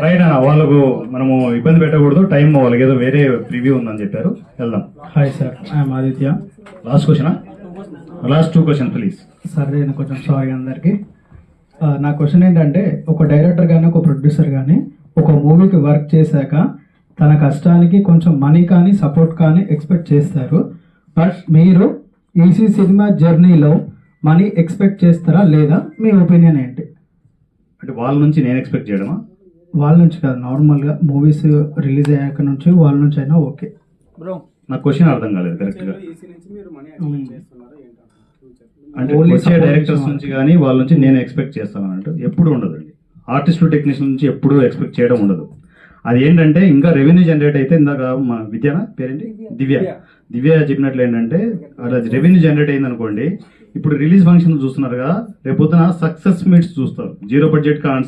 Right అన్న, వాళ్ళకు మనము ఇబ్బంది పెట్టకూడదు, టైం వాళ్ళకి ఏదో వేరే ప్రివ్యూ ఉందని చెప్పారు. వెళ్దాం. Hi sir, I'm Aditya. Last question, last 2 question please. Sir నేను కొంచెం సారీ అందరికి. నా క్వశ్చన్ ఏంటంటే, ఒక డైరెక్టర్ కానీ ఒక ప్రొడ్యూసర్ కానీ ఒక మూవీకి వర్క్ చేశాక తన కష్టానికి కొంచెం మనీ కానీ సపోర్ట్ కానీ ఎక్స్పెక్ట్ చేస్తారు. బట్ మీరు ఈసీ సినిమా జర్నీలో మనీ ఎక్స్పెక్ట్ చేస్తారా లేదా? మీ ఒపీనియన్ ఏంటి? అంటే వాళ్ళ నుంచి నేను ఎక్స్పెక్ట్ చేయడమా? వాళ్ళ నుంచి కాదు, నార్మల్గా మూవీస్ రిలీజ్ అయ్యాక నుంచి వాళ్ళ నుంచి అయినా ఓకే. నాకు క్వశ్చన్ అర్థం కాలేదు కరెక్ట్గా. అంటే వచ్చే డైరెక్టర్స్ నుంచి కానీ వాళ్ళ నుంచి నేను ఎక్స్పెక్ట్ చేస్తాను అన్నట్టు ఎప్పుడు ఉండదండి. ఆర్టిస్టు టెక్నీషియన్ నుంచి ఎప్పుడు ఎక్స్పెక్ట్ చేయడం ఉండదు. అది ఏంటంటే ఇంకా రెవెన్యూ జనరేట్ అయితే, ఇందాక మా విద్యానా పేరేంటి, దివ్య చెప్పినట్లు ఏంటంటే, అలా రెవెన్యూ జనరేట్ అయింది అనుకోండి, ఇప్పుడు రిలీజ్ ఫంక్షన్ చూస్తున్నారు కదా, రేపొద్దున సక్సెస్ మీట్స్ చూస్తారు, 0 బడ్జెట్ కాన్స్